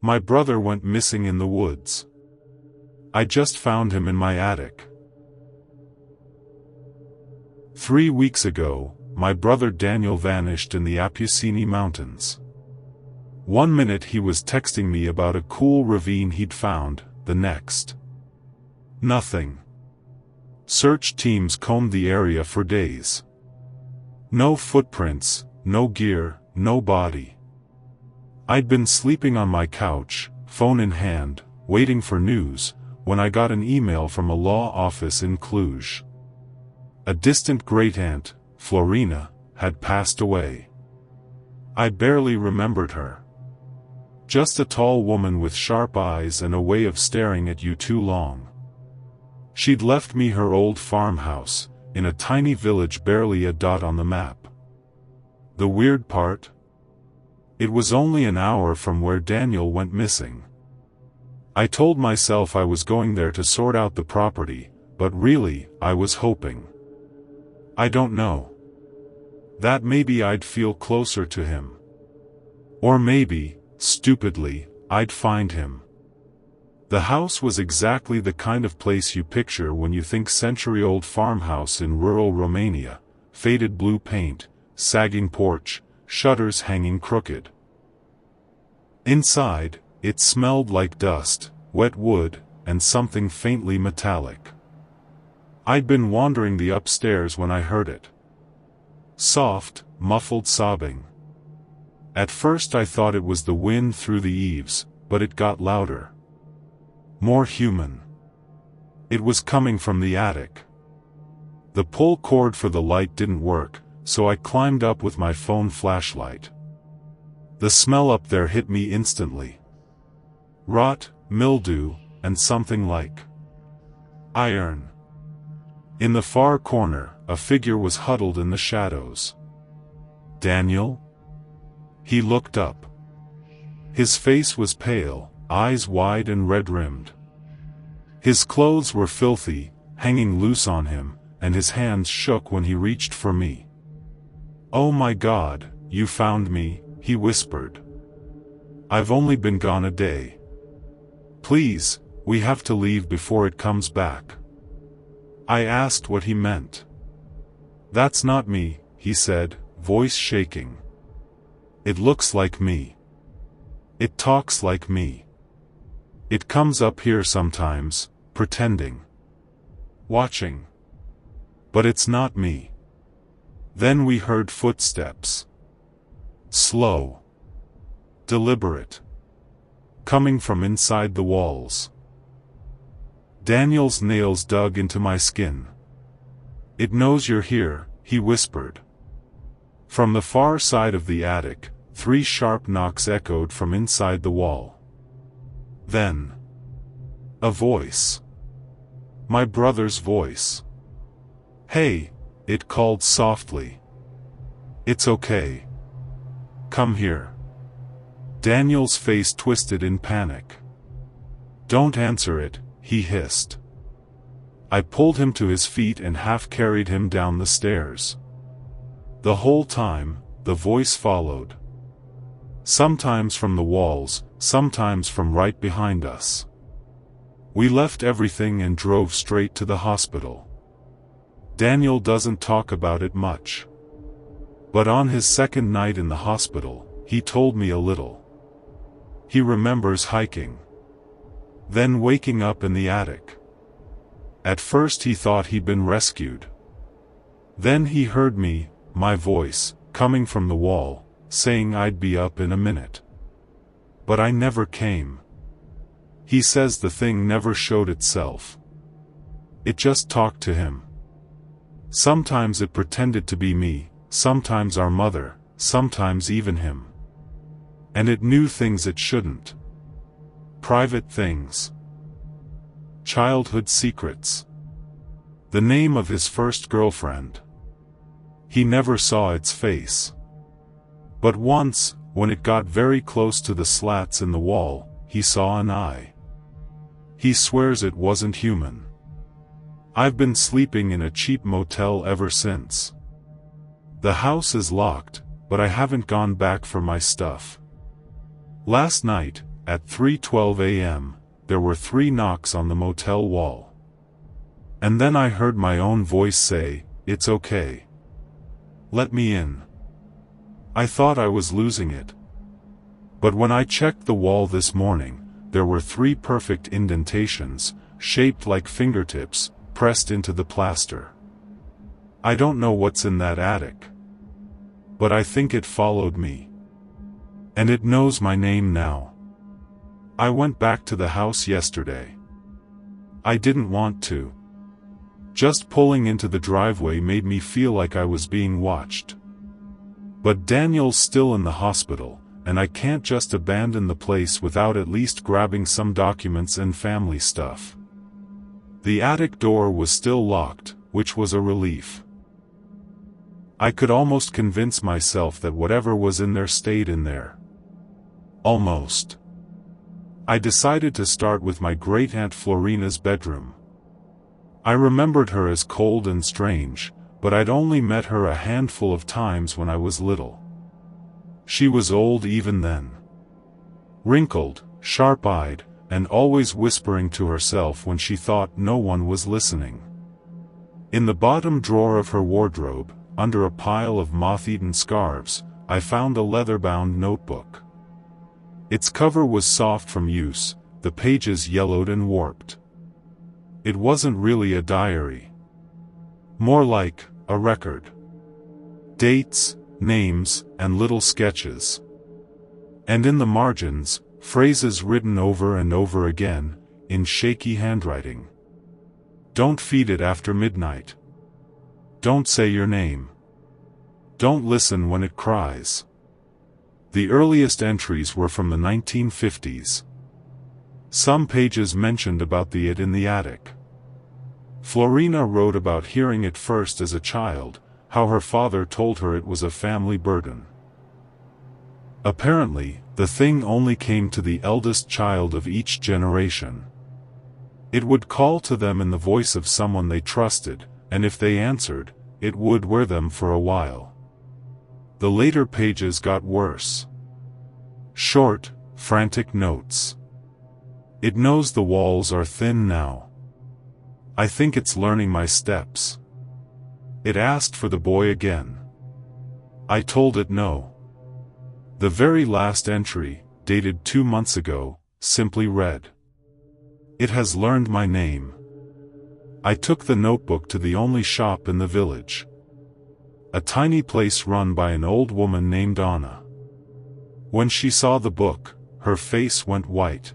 My brother went missing in the woods. I just found him in my attic. 3 weeks ago, my brother Daniel vanished in the Apusini Mountains. One minute he was texting me about a cool ravine he'd found, the next, nothing. Search teams combed the area for days. No footprints, no gear, no body. I'd been sleeping on my couch, phone in hand, waiting for news, when I got an email from a law office in Cluj. A distant great-aunt, Florina, had passed away. I barely remembered her. Just a tall woman with sharp eyes and a way of staring at you too long. She'd left me her old farmhouse, in a tiny village barely a dot on the map. The weird part? It was only an hour from where Daniel went missing. I told myself I was going there to sort out the property, but really, I was hoping. I don't know. That maybe I'd feel closer to him. Or maybe, stupidly, I'd find him. The house was exactly the kind of place you picture when you think century-old farmhouse in rural Romania, faded blue paint, sagging porch, shutters hanging crooked. Inside, it smelled like dust, wet wood, and something faintly metallic. I'd been wandering the upstairs when I heard it. Soft, muffled sobbing. At first I thought it was the wind through the eaves, but it got louder. More human. It was coming from the attic. The pull cord for the light didn't work, so I climbed up with my phone flashlight. The smell up there hit me instantly. Rot, mildew, and something like iron. In the far corner, a figure was huddled in the shadows. Daniel? He looked up. His face was pale, eyes wide and red-rimmed. His clothes were filthy, hanging loose on him, and his hands shook when he reached for me. "Oh my God, you found me," he whispered. "I've only been gone a day. Please, we have to leave before it comes back." I asked what he meant. "That's not me," he said, voice shaking. "It looks like me. It talks like me. It comes up here sometimes, pretending. Watching. But it's not me." Then we heard footsteps. Slow. Deliberate. Coming from inside the walls. Daniel's nails dug into my skin. "It knows you're here," he whispered. From the far side of the attic, 3 sharp knocks echoed from inside the wall. Then, a voice. My brother's voice. "Hey," it called softly. "It's okay. Come here." Daniel's face twisted in panic. "Don't answer it," he hissed. I pulled him to his feet and half-carried him down the stairs. The whole time, the voice followed. Sometimes from the walls, sometimes from right behind us. We left everything and drove straight to the hospital. Daniel doesn't talk about it much. But on his second night in the hospital, he told me a little. He remembers hiking. Then waking up in the attic. At first he thought he'd been rescued. Then he heard me, my voice, coming from the wall, saying I'd be up in a minute. But I never came. He says the thing never showed itself. It just talked to him. Sometimes it pretended to be me, sometimes our mother, sometimes even him. And it knew things it shouldn't. Private things. Childhood secrets. The name of his first girlfriend. He never saw its face. But once, when it got very close to the slats in the wall, he saw an eye. He swears it wasn't human. I've been sleeping in a cheap motel ever since. The house is locked, but I haven't gone back for my stuff. Last night, at 3:12 a.m., there were 3 knocks on the motel wall. And then I heard my own voice say, "It's okay. Let me in." I thought I was losing it. But when I checked the wall this morning, there were 3 perfect indentations, shaped like fingertips, pressed into the plaster. I don't know what's in that attic. But I think it followed me. And it knows my name now. I went back to the house yesterday. I didn't want to. Just pulling into the driveway made me feel like I was being watched. But Daniel's still in the hospital, and I can't just abandon the place without at least grabbing some documents and family stuff. The attic door was still locked, which was a relief. I could almost convince myself that whatever was in there stayed in there. Almost. I decided to start with my great-aunt Florina's bedroom. I remembered her as cold and strange, but I'd only met her a handful of times when I was little. She was old even then. Wrinkled, sharp-eyed, and always whispering to herself when she thought no one was listening. In the bottom drawer of her wardrobe, under a pile of moth-eaten scarves, I found a leather-bound notebook. Its cover was soft from use, the pages yellowed and warped. It wasn't really a diary. More like a record. Dates, names, and little sketches. And in the margins, phrases written over and over again, in shaky handwriting. Don't feed it after midnight. Don't say your name. Don't listen when it cries. The earliest entries were from the 1950s. Some pages mentioned about the it in the attic. Florina wrote about hearing it first as a child, how her father told her it was a family burden. Apparently, the thing only came to the eldest child of each generation. It would call to them in the voice of someone they trusted, and if they answered, it would wear them for a while. The later pages got worse. Short, frantic notes. It knows the walls are thin now. I think it's learning my steps. It asked for the boy again. I told it no. The very last entry, dated 2 months ago, simply read, "It has learned my name." I took the notebook to the only shop in the village. A tiny place run by an old woman named Anna. When she saw the book, her face went white.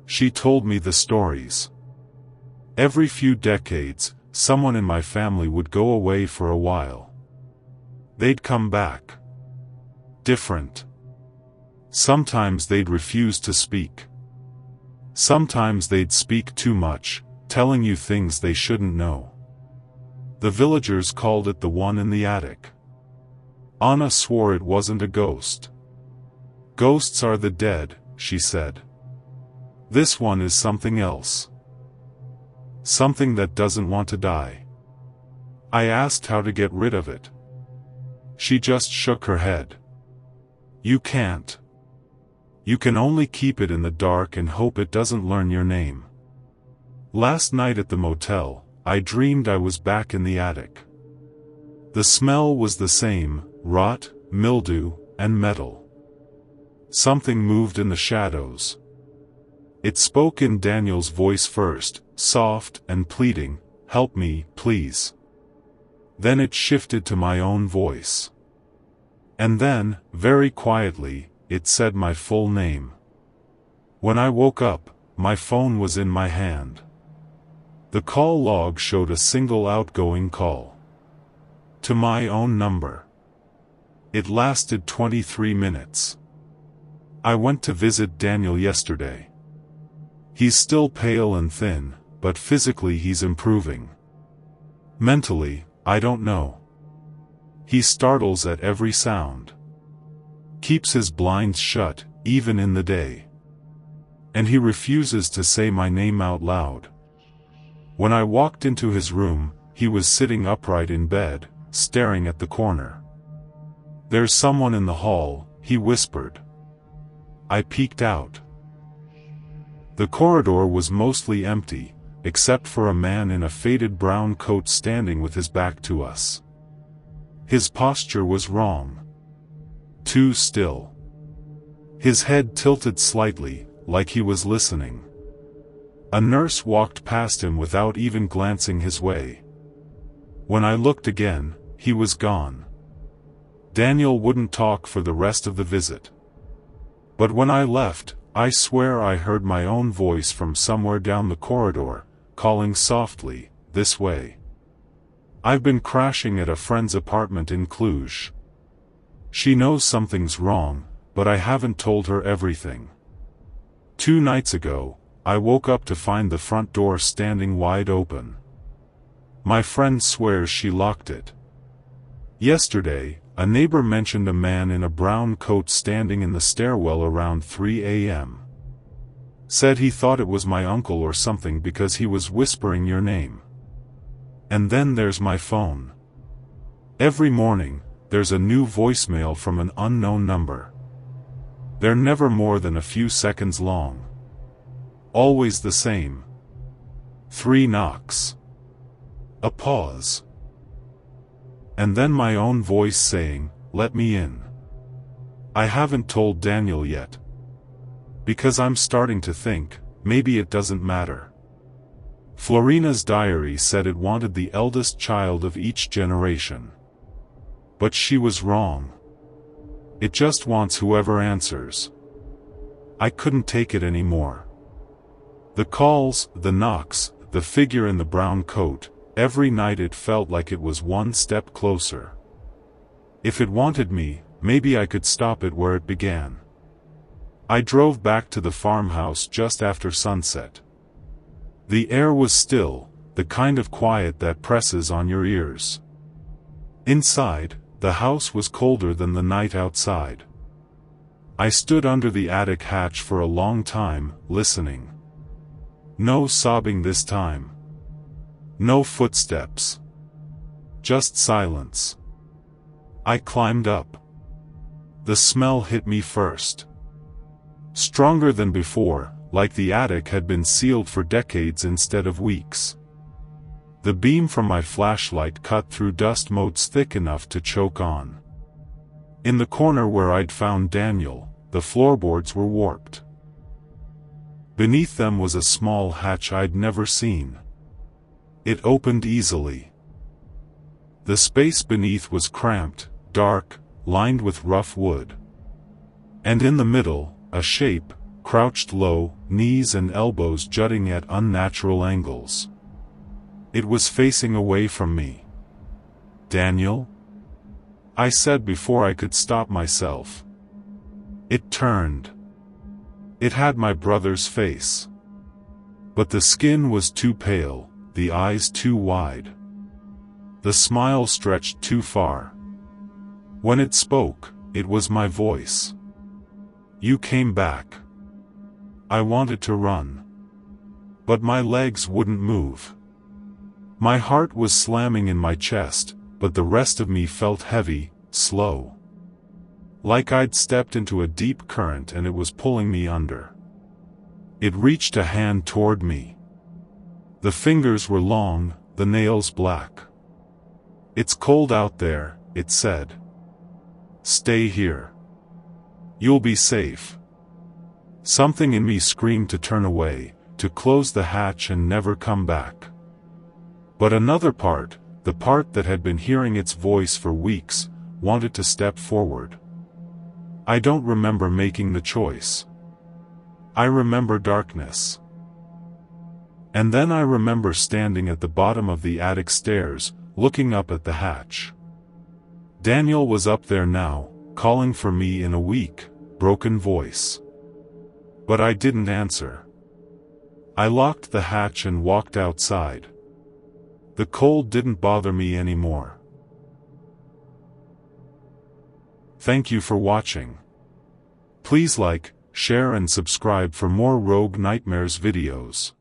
She told me the stories. Every few decades, someone in my family would go away for a while. They'd come back. Different. Sometimes they'd refuse to speak. Sometimes they'd speak too much, telling you things they shouldn't know. The villagers called it the one in the attic. Anna swore it wasn't a ghost. "Ghosts are the dead," she said. "This one is something else. Something that doesn't want to die." I asked how to get rid of it. She just shook her head. "You can't. You can only keep it in the dark and hope it doesn't learn your name." Last night at the motel, I dreamed I was back in the attic. The smell was the same, rot, mildew, and metal. Something moved in the shadows. It spoke in Daniel's voice first, soft and pleading, "Help me, please." Then it shifted to my own voice. And then, very quietly, it said my full name. When I woke up, my phone was in my hand. The call log showed a single outgoing call. To my own number. It lasted 23 minutes. I went to visit Daniel yesterday. He's still pale and thin, but physically he's improving. Mentally, I don't know. He startles at every sound. Keeps his blinds shut, even in the day. And he refuses to say my name out loud. When I walked into his room, he was sitting upright in bed, staring at the corner. "There's someone in the hall," he whispered. I peeked out. The corridor was mostly empty, except for a man in a faded brown coat standing with his back to us. His posture was wrong. Too still. His head tilted slightly, like he was listening. A nurse walked past him without even glancing his way. When I looked again, he was gone. Daniel wouldn't talk for the rest of the visit. But when I left, I swear I heard my own voice from somewhere down the corridor, calling softly, "This way." I've been crashing at a friend's apartment in Cluj. She knows something's wrong, but I haven't told her everything. 2 nights ago, I woke up to find the front door standing wide open. My friend swears she locked it. Yesterday, a neighbor mentioned a man in a brown coat standing in the stairwell around 3 a.m. Said he thought it was my uncle or something because he was whispering your name. And then there's my phone. Every morning, there's a new voicemail from an unknown number. They're never more than a few seconds long. Always the same. 3 knocks. A pause. And then my own voice saying, "Let me in." I haven't told Daniel yet. Because I'm starting to think, maybe it doesn't matter. Florina's diary said it wanted the eldest child of each generation. But she was wrong. It just wants whoever answers. I couldn't take it anymore. The calls, the knocks, the figure in the brown coat, every night it felt like it was one step closer. If it wanted me, maybe I could stop it where it began. I drove back to the farmhouse just after sunset. The air was still, the kind of quiet that presses on your ears. Inside, the house was colder than the night outside. I stood under the attic hatch for a long time, listening. No sobbing this time. No footsteps. Just silence. I climbed up. The smell hit me first. Stronger than before, like the attic had been sealed for decades instead of weeks. The beam from my flashlight cut through dust motes thick enough to choke on. In the corner where I'd found Daniel, the floorboards were warped. Beneath them was a small hatch I'd never seen. It opened easily. The space beneath was cramped, dark, lined with rough wood. And in the middle, a shape, crouched low, knees and elbows jutting at unnatural angles. It was facing away from me. "Daniel?" I said before I could stop myself. It turned. It had my brother's face. But the skin was too pale, the eyes too wide. The smile stretched too far. When it spoke, it was my voice. "You came back." I wanted to run. But my legs wouldn't move. My heart was slamming in my chest, but the rest of me felt heavy, slow. Like I'd stepped into a deep current and it was pulling me under. It reached a hand toward me. The fingers were long, the nails black. "It's cold out there," it said. "Stay here. You'll be safe." Something in me screamed to turn away, to close the hatch and never come back. But another part, the part that had been hearing its voice for weeks, wanted to step forward. I don't remember making the choice. I remember darkness. And then I remember standing at the bottom of the attic stairs, looking up at the hatch. Daniel was up there now, calling for me in a weak, broken voice. But I didn't answer. I locked the hatch and walked outside. The cold didn't bother me anymore. Thank you for watching. Please like, share and subscribe for more Rogue Nightmares videos.